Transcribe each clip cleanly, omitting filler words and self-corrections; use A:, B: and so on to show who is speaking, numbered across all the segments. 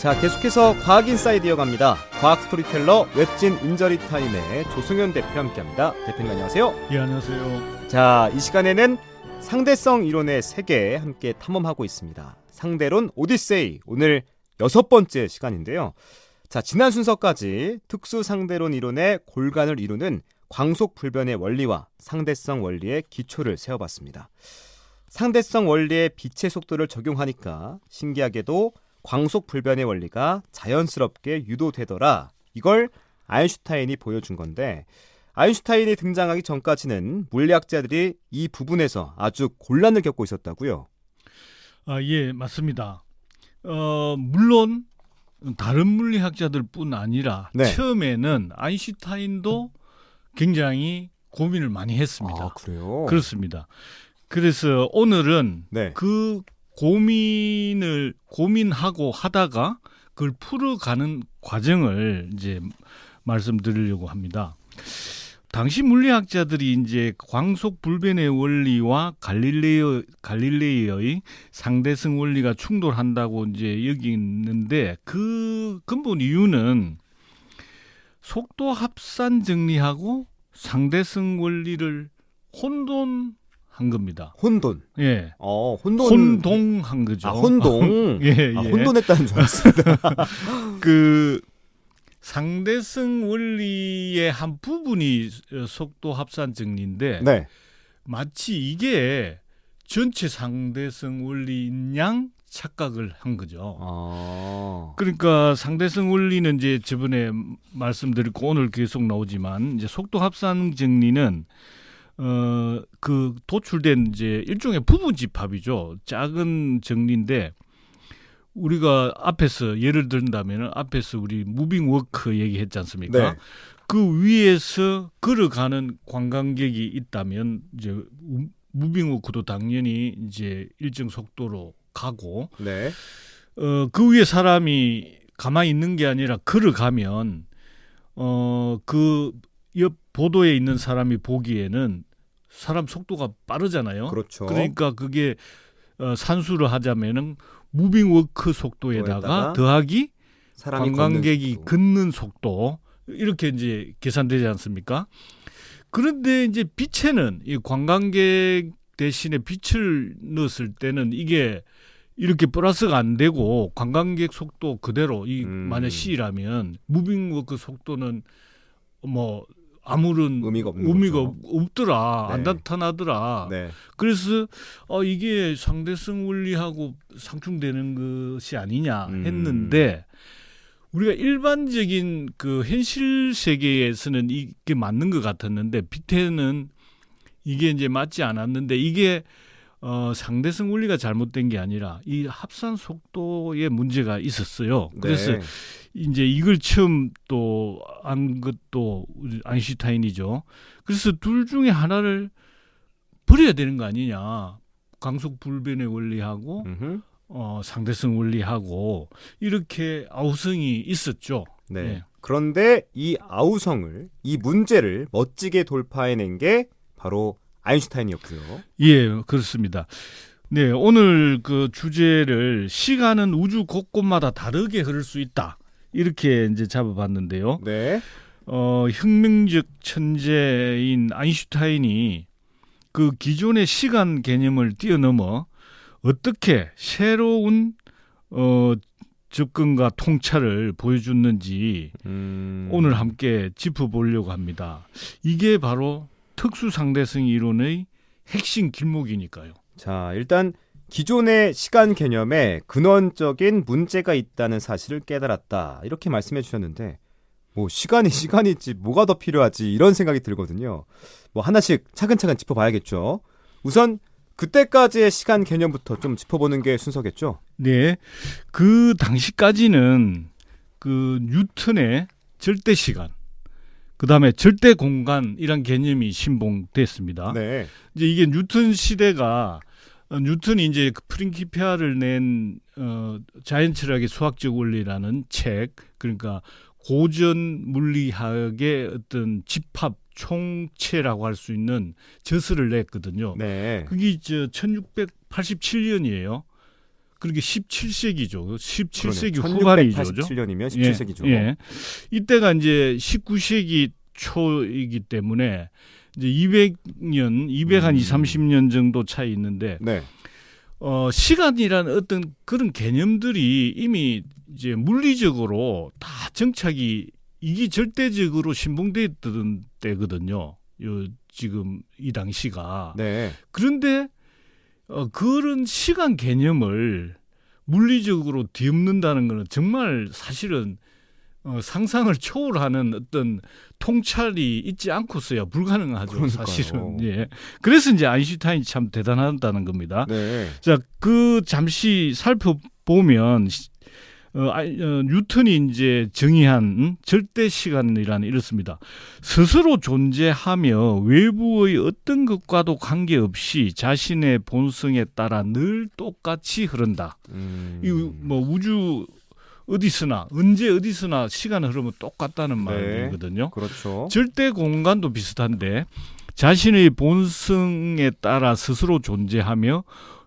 A: 자, 계속해서 과학인사이드 이어갑니다. 과학 스토리텔러 웹진 인저리타임의 조승현 대표 함께합니다. 대표님 안녕하세요.
B: 예, 안녕하세요.
A: 자, 이 시간에는 상대성 이론의 세계 함께 탐험하고 있습니다. 상대론 오디세이, 오늘 6번째 시간인데요. 자, 지난 순서까지 특수 상대론 이론의 골간을 이루는 광속불변의 원리와 상대성 원리의 기초를 세워봤습니다. 상대성 원리의 빛의 속도를 적용하니까 신기하게도 광속불변의 원리가 자연스럽게 유도되더라. 이걸 아인슈타인이 보여준 건데, 아인슈타인이 등장하기 전까지는 물리학자들이 이 부분에서 아주 곤란을 겪고 있었다고요?
B: 예, 맞습니다. 물론 다른 물리학자들뿐 아니라
A: 네.
B: 처음에는 아인슈타인도 굉장히 고민을 많이 했습니다.
A: 아, 그래요?
B: 그렇습니다. 그래서 오늘은
A: 네.
B: 그 고민하고 하다가 그걸 풀어가는 과정을 이제 말씀드리려고 합니다. 당시 물리학자들이 이제 광속 불변의 원리와 갈릴레이의 상대성 원리가 충돌한다고 이제 여기는데, 그 근본 이유는 속도 합산 정리하고 상대성 원리를 혼돈한 겁니다.
A: 혼돈.
B: 예.
A: 혼돈.
B: 혼동한 거죠.
A: 혼동.
B: 예, 예.
A: 혼돈했다는 줄 알았습니다.
B: 그 상대성 원리의 한 부분이 속도 합산 정리인데,
A: 네.
B: 마치 이게 전체 상대성 원리인 양 착각을 한 거죠. 그러니까 상대성 원리는 이제 저번에 말씀드렸고 오늘 계속 나오지만, 이제 속도 합산 정리는 그 도출된 이제 일종의 부분 집합이죠. 작은 정리인데, 우리가 앞에서 예를 든다면 앞에서 우리 무빙 워크 얘기했지 않습니까?
A: 네.
B: 그 위에서 걸어가는 관광객이 있다면 이제 무빙 워크도 당연히 이제 일정 속도로 가고,
A: 네.
B: 그 위에 사람이 가만히 있는 게 아니라 걸어가면 그 옆 보도에 있는 사람이 보기에는 사람 속도가 빠르잖아요.
A: 그렇죠.
B: 그러니까 그게 산수를 하자면은 무빙 워크 속도에다가 더하기
A: 사람이
B: 관광객이
A: 걷는 속도.
B: 걷는 속도, 이렇게 이제 계산되지 않습니까? 그런데 이제 빛에는 이 관광객 대신에 빛을 넣었을 때는 이게 이렇게 플러스가 안 되고 관광객 속도 그대로, 이 만약 C라면 무빙 워크 속도는 뭐 아무런
A: 의미가 없는 거죠.
B: 없더라.
A: 네.
B: 안 나타나더라.
A: 네.
B: 그래서 이게 상대성 원리하고 상충되는 것이 아니냐 했는데, 우리가 일반적인 그 현실 세계에서는 이게 맞는 것 같았는데, 빛에는 이게 이제 맞지 않았는데, 이게 상대성 원리가 잘못된 게 아니라 이 합산 속도에 문제가 있었어요. 그래서
A: 네.
B: 이제 이걸 처음 또 안 것도 아인슈타인이죠. 그래서 둘 중에 하나를 버려야 되는 거 아니냐. 광속 불변의 원리하고 상대성 원리하고 이렇게 아우성이 있었죠.
A: 네.
B: 네.
A: 그런데 이 아우성을, 이 문제를 멋지게 돌파해낸 게 바로 아인슈타인이었고요.
B: 예, 그렇습니다. 네, 오늘 그 주제를 시간은 우주 곳곳마다 다르게 흐를 수 있다, 이렇게 이제 잡아봤는데요.
A: 네.
B: 혁명적 천재인 아인슈타인이 그 기존의 시간 개념을 뛰어넘어 어떻게 새로운 접근과 통찰을 보여줬는지 오늘 함께 짚어보려고 합니다. 이게 바로 특수상대성 이론의 핵심 길목이니까요.
A: 자, 일단 기존의 시간 개념에 근원적인 문제가 있다는 사실을 깨달았다, 이렇게 말씀해 주셨는데, 뭐 시간이지 뭐가 더 필요하지, 이런 생각이 들거든요. 뭐 하나씩 차근차근 짚어봐야겠죠. 우선 그때까지의 시간 개념부터 좀 짚어보는 게 순서겠죠.
B: 네, 그 당시까지는 그 뉴턴의 절대 시간, 그 다음에 절대 공간, 이런 개념이 신봉됐습니다.
A: 네.
B: 이제 이게 뉴턴 시대가, 뉴턴이 이제 그 프린키피아를 낸 자연철학의 수학적 원리라는 책, 그러니까 고전 물리학의 어떤 집합 총체라고 할 수 있는 저서를 냈거든요.
A: 네.
B: 그게 1687년이에요. 그렇게 17세기죠. 17세기 후반이죠.
A: 1687년이면 17세기죠.
B: 예. 이때가 이제 19세기 초이기 때문에 이제 200년, 230년 정도 차이 있는데
A: 네.
B: 시간이라는 어떤 그런 개념들이 이미 이제 물리적으로 다 정착이 이게 절대적으로 신봉돼 있던 때거든요. 지금 이 당시가.
A: 네.
B: 그런데 그런 시간 개념을 물리적으로 뒤엎는다는 것은 정말 사실은 상상을 초월하는 어떤 통찰이 있지 않고서야 불가능하죠.
A: 그러니까요.
B: 사실은. 예. 그래서 이제 아인슈타인이 참 대단하다는 겁니다.
A: 네.
B: 자, 그 잠시 살펴보면 뉴턴이 이제 정의한 절대 시간이라는 이렇습니다. 스스로 존재하며 외부의 어떤 것과도 관계없이 자신의 본성에 따라 늘 똑같이 흐른다. 이 뭐 우주 어디서나 언제 어디서나 시간 흐르면 똑같다는 말이거든요.
A: 그렇죠.
B: 절대 공간도 비슷한데 자신의 본성에 따라 스스로 존재하며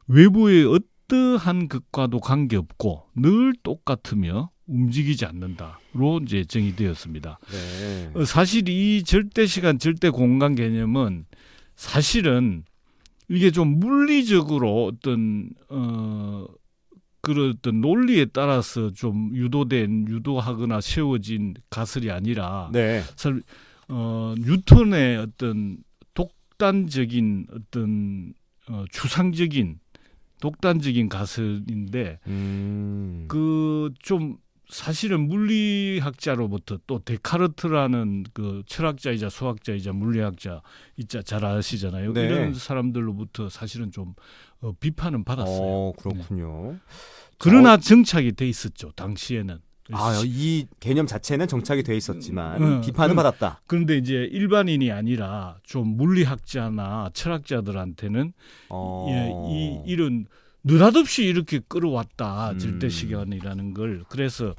B: 외부의 어떠한 것과도 관계없고 늘 똑같으며 움직이지 않는다로 이제 정의되었습니다.
A: 네.
B: 사실 이 절대 시간, 절대 공간 개념은 사실은 이게 좀 물리적으로 어떤 그런 어떤 논리에 따라서 좀 유도하거나 세워진 가설이 아니라
A: 네.
B: 뉴턴의 어떤 독단적인 어떤 추상적인 독단적인 가설인데 그 좀 사실은 물리학자로부터 또 데카르트라는 그 철학자이자 수학자이자 물리학자 잘 아시잖아요.
A: 네.
B: 이런 사람들로부터 사실은 좀 비판은 받았어요.
A: 그렇군요.
B: 네. 그러나 정착이 돼 있었죠. 당시에는.
A: 이 개념 자체는 정착이 돼 있었지만 비판을 받았다.
B: 그런데 이제 일반인이 아니라 좀 물리학자나 철학자들한테는 이런 느닷없이 이렇게 끌어왔다. 절대 시간이라는 걸. 그래서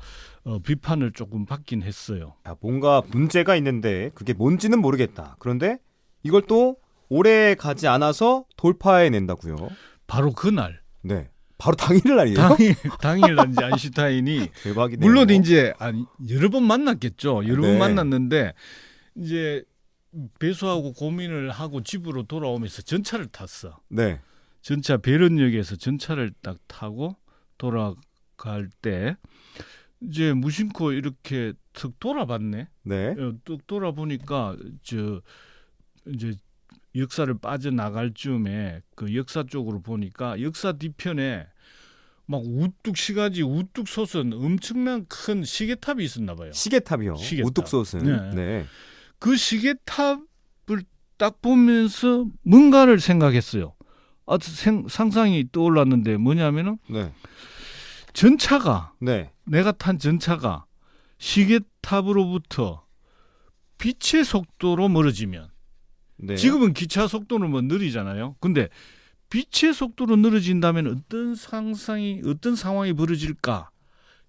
B: 비판을 조금 받긴 했어요.
A: 뭔가 문제가 있는데 그게 뭔지는 모르겠다. 그런데 이걸 또 오래 가지 않아서 돌파해낸다고요.
B: 바로 그날.
A: 네. 바로 당일날이에요.
B: 당일날 이제 아인슈타인이
A: 대박이네요.
B: 물론 이제 여러 번 만났겠죠. 여러 번
A: 네.
B: 만났는데 이제 배수하고 고민을 하고 집으로 돌아오면서 전차를 탔어.
A: 네.
B: 전차 배런역에서 전차를 딱 타고 돌아갈 때 이제 무심코 이렇게 툭 돌아봤네.
A: 네.
B: 뚝 돌아보니까 이제 역사를 빠져나갈 즈음에 그 역사 쪽으로 보니까 역사 뒤편에 막 우뚝 시가지 우뚝 솟은 엄청난 큰 시계탑이 있었나 봐요.
A: 시계탑이요.
B: 시계탑.
A: 우뚝 솟은.
B: 네.
A: 네.
B: 그 시계탑을 딱 보면서 뭔가를 생각했어요. 상상이 떠올랐는데 뭐냐면은
A: 네.
B: 전차가
A: 네.
B: 내가 탄 전차가 시계탑으로부터 빛의 속도로 멀어지면
A: 네.
B: 지금은 기차 속도는 뭐 느리잖아요. 근데 빛의 속도로 늘어진다면 어떤 상황이 벌어질까?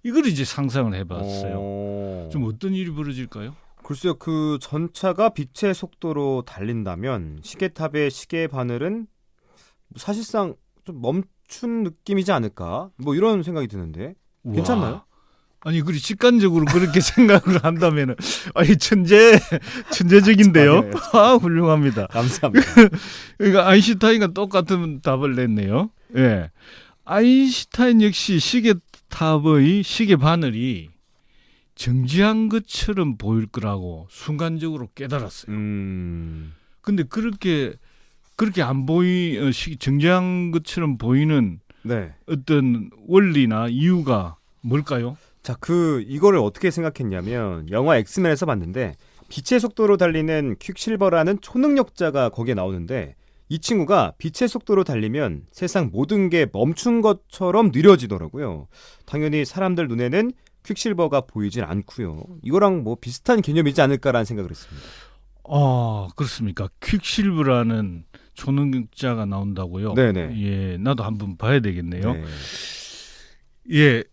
B: 이걸 이제 상상을 해봤어요. 좀 어떤 일이 벌어질까요?
A: 글쎄요. 그 전차가 빛의 속도로 달린다면 시계탑의 시계 바늘은 사실상 좀 멈춘 느낌이지 않을까? 뭐 이런 생각이 드는데 괜찮나요?
B: 와. 아니, 그리 직관적으로 그렇게 생각을 한다면은, 아니, 천재적인데요?
A: 네.
B: 훌륭합니다.
A: 감사합니다.
B: 그러니까 아인슈타인과 똑같은 답을 냈네요. 예. 아인슈타인 역시 시계탑의 시계 바늘이 정지한 것처럼 보일 거라고 순간적으로 깨달았어요. 근데 그렇게 안 정지한 것처럼 보이는
A: 네.
B: 어떤 원리나 이유가 뭘까요?
A: 자, 이거를 어떻게 생각했냐면 영화 엑스맨에서 봤는데 빛의 속도로 달리는 퀵실버라는 초능력자가 거기에 나오는데 이 친구가 빛의 속도로 달리면 세상 모든 게 멈춘 것처럼 느려지더라고요. 당연히 사람들 눈에는 퀵실버가 보이질 않고요. 이거랑 뭐 비슷한 개념이지 않을까라는 생각을 했습니다.
B: 그렇습니까? 퀵실버라는 초능력자가 나온다고요?
A: 네네.
B: 예, 나도 한번 봐야 되겠네요.
A: 네.
B: 예,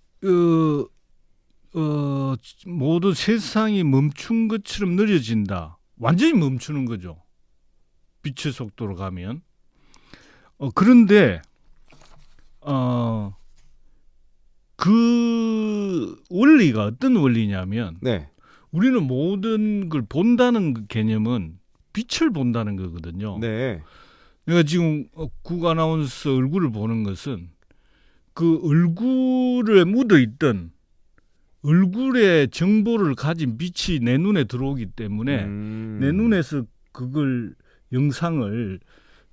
B: 모든 세상이 멈춘 것처럼 느려진다. 완전히 멈추는 거죠. 빛의 속도로 가면. 그런데 그 원리가 어떤 원리냐면
A: 네.
B: 우리는 모든 걸 본다는 그 개념은 빛을 본다는 거거든요.
A: 네.
B: 내가 지금 국 아나운서 얼굴을 보는 것은 그 얼굴에 묻어 있던 얼굴의 정보를 가진 빛이 내 눈에 들어오기 때문에 내 눈에서 그걸 영상을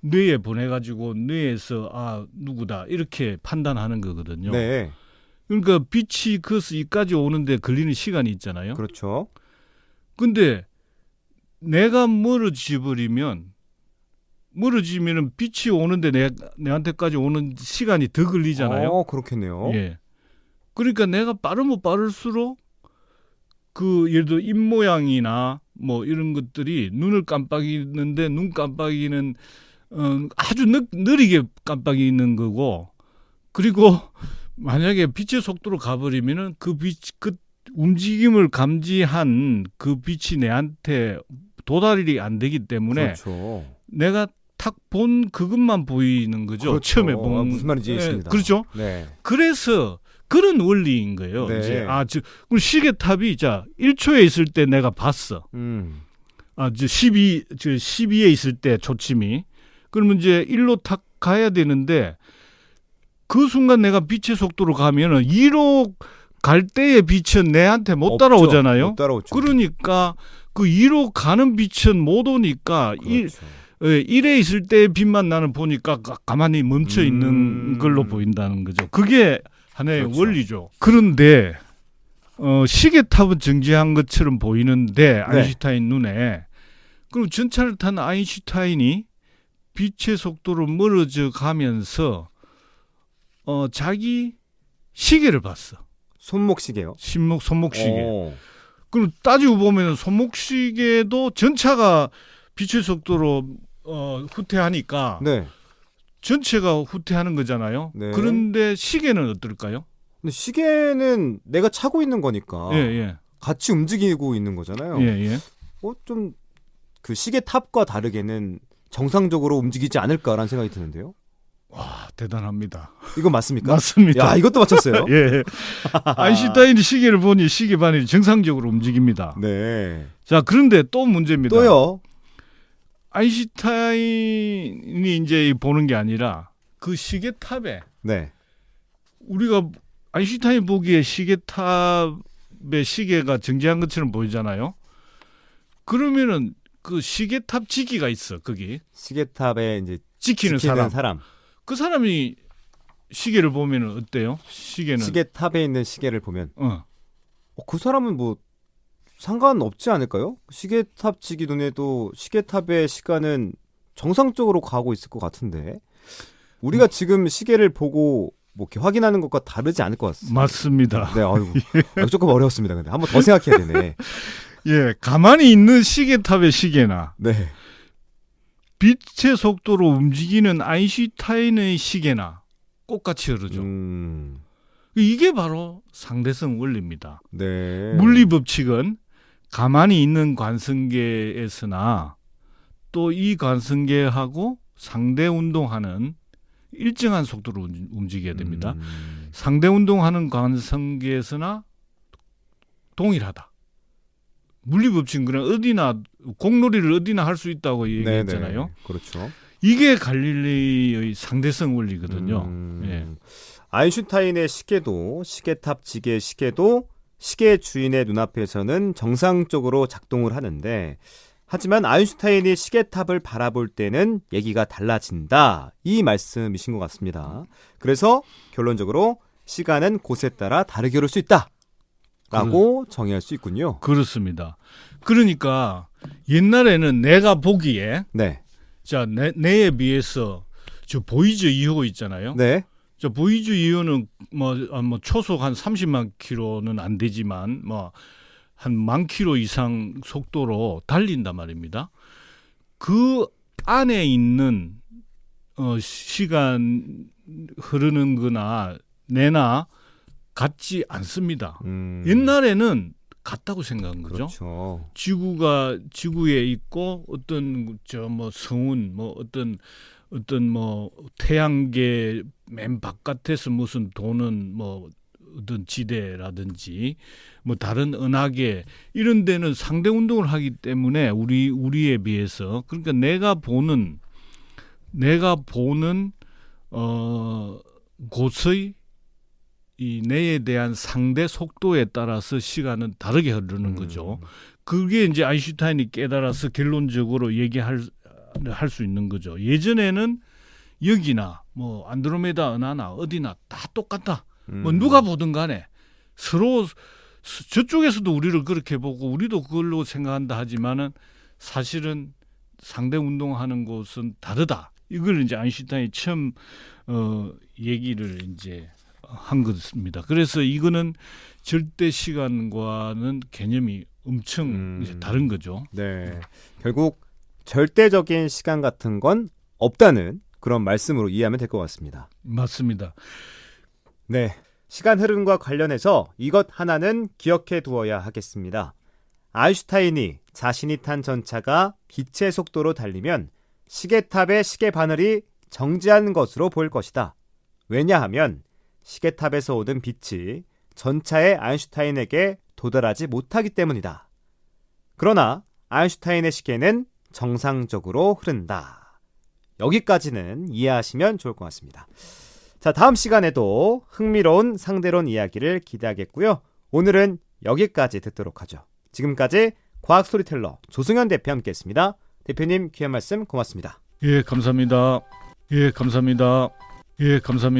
B: 뇌에 보내가지고 뇌에서 아 누구다 이렇게 판단하는 거거든요.
A: 네.
B: 그러니까 빛이 그것이 이까지 오는데 걸리는 시간이 있잖아요.
A: 그렇죠.
B: 근데 내가 멀어지면은 빛이 오는데 내한테까지 오는 시간이 더 걸리잖아요.
A: 그렇겠네요.
B: 예. 그러니까 내가 빠르면 빠를수록 그 예를 들어 입 모양이나 뭐 이런 것들이 눈을 깜빡이는데 눈 깜빡이는 아주 느리게 깜빡이는 거고 그리고 만약에 빛의 속도로 가버리면은 그 움직임을 감지한 그 빛이 내한테 도달이 안 되기 때문에
A: 그렇죠.
B: 내가 탁 본 그것만 보이는 거죠.
A: 그렇죠.
B: 처음에 본
A: 무슨 말인지 이해했습니다.
B: 그렇죠.
A: 네.
B: 그래서 그런 원리인 거예요.
A: 네.
B: 이제 그리고 시계탑이 1초에 있을 때 내가 봤어. 12에 있을 때 초침이. 그러면 이제 1로 탁 가야 되는데 그 순간 내가 빛의 속도로 가면은 2로 갈 때의 빛은 내한테 못 따라오잖아요.
A: 못 따라오죠.
B: 그러니까 그 2로 가는 빛은 못 오니까
A: 그렇죠.
B: 1에 있을 때의 빛만 나는 보니까 가만히 멈춰 있는 걸로 보인다는 거죠. 그게 하나의
A: 그렇죠.
B: 원리죠. 그런데 시계탑은 정지한 것처럼 보이는데 아인슈타인 눈에 그럼 전차를 탄 아인슈타인이 빛의 속도로 멀어져 가면서 자기 시계를 봤어.
A: 손목시계요?
B: 손목시계. 그럼 따지고 보면 손목시계도 전차가 빛의 속도로 후퇴하니까
A: 네.
B: 전체가 후퇴하는 거잖아요.
A: 네.
B: 그런데 시계는 어떨까요?
A: 근데 시계는 내가 차고 있는 거니까
B: 예.
A: 같이 움직이고 있는 거잖아요.
B: 예.
A: 좀 그 시계 탑과 다르게는 정상적으로 움직이지 않을까라는 생각이 드는데요.
B: 와, 대단합니다.
A: 이건 맞습니까?
B: 맞습니다.
A: 야, 이것도 맞췄어요.
B: 예. 아인슈타인이 시계를 보니 시계 바늘이 정상적으로 움직입니다.
A: 네.
B: 자, 그런데 또 문제입니다.
A: 또요.
B: 아인슈타인이 이제 보는 게 아니라 그 시계탑에
A: 네.
B: 우리가 아인슈타인 보기에 시계탑의 시계가 정지한 것처럼 보이잖아요. 그러면은 그 시계탑 지기가 있어 거기.
A: 시계탑에 이제
B: 지키는 사람. 그 사람이 시계를 보면은 어때요?
A: 시계탑에 있는 시계를 보면 그 사람은 뭐 상관없지 않을까요? 시계탑 지기 눈에도 시계탑의 시간은 정상적으로 가고 있을 것 같은데 우리가 지금 시계를 보고 뭐 이렇게 확인하는 것과 다르지 않을 것 같습니다.
B: 맞습니다.
A: 네, 조금 어려웠습니다. 근데 한번 더 생각해야 되네.
B: 예, 가만히 있는 시계탑의 시계나
A: 네.
B: 빛의 속도로 움직이는 아인슈타인의 시계나 똑같이 흐르죠. 이게 바로 상대성 원리입니다.
A: 네.
B: 물리 법칙은 가만히 있는 관성계에서나 또 이 관성계하고 상대 운동하는 일정한 속도로 움직여야 됩니다. 상대 운동하는 관성계에서나 동일하다. 물리 법칙은 그냥 어디나 공놀이를 어디나 할 수 있다고 얘기했잖아요.
A: 네네. 그렇죠.
B: 이게 갈릴레이의 상대성 원리거든요. 예.
A: 아인슈타인의 시계도 시계탑 지게 시계도 시계 주인의 눈앞에서는 정상적으로 작동을 하는데 하지만 아인슈타인이 시계탑을 바라볼 때는 얘기가 달라진다. 이 말씀이신 것 같습니다. 그래서 결론적으로 시간은 곳에 따라 다르게 흐를 수 있다. 라고 정의할 수 있군요.
B: 그렇습니다. 그러니까 옛날에는 내가 보기에
A: 네.
B: 자 내에 비해서 저 보이저 2호 있잖아요.
A: 네.
B: 저 보이저 2호는 뭐 초속 한 30만 킬로는 안 되지만 뭐 한 10,000 킬로 이상 속도로 달린단 말입니다. 그 안에 있는 시간 흐르는 거나 내나 같지 않습니다. 옛날에는 같다고 생각한 거죠.
A: 그렇죠.
B: 지구에 있고 어떤 성운 어떤 태양계 맨 바깥에서 무슨 도는 어떤 지대라든지 뭐 다른 은하계 이런 데는 상대 운동을 하기 때문에 우리에 비해서 그러니까 내가 보는 곳의 이 뇌에 대한 상대 속도에 따라서 시간은 다르게 흐르는 거죠. 그게 이제 아인슈타인이 깨달아서 결론적으로 얘기할 수 있는 거죠. 예전에는 여기나 뭐 안드로메다 은하나 어디나 다 똑같다. 뭐 누가 보든 간에 서로 저쪽에서도 우리를 그렇게 보고 우리도 그걸로 생각한다 하지만은 사실은 상대 운동하는 곳은 다르다. 이걸 이제 아인슈타인이 처음 얘기를 이제 한 것입니다. 그래서 이거는 절대 시간과는 개념이 엄청 이제 다른 거죠.
A: 네, 결국 절대적인 시간 같은 건 없다는 그런 말씀으로 이해하면 될 것 같습니다.
B: 맞습니다.
A: 네, 시간 흐름과 관련해서 이것 하나는 기억해 두어야 하겠습니다. 아인슈타인이 자신이 탄 전차가 빛의 속도로 달리면 시계탑의 시계 바늘이 정지한 것으로 보일 것이다. 왜냐하면 시계탑에서 오는 빛이 전차의 아인슈타인에게 도달하지 못하기 때문이다. 그러나 아인슈타인의 시계는 정상적으로 흐른다. 여기까지는 이해하시면 좋을 것 같습니다. 자, 다음 시간에도 흥미로운 상대론 이야기를 기대하겠고요. 오늘은 여기까지 듣도록 하죠. 지금까지 과학 스토리텔러 조승현 대표 함께했습니다. 대표님 귀한 말씀 고맙습니다.
B: 예, 감사합니다. 예, 감사합니다. 예, 감사합니다.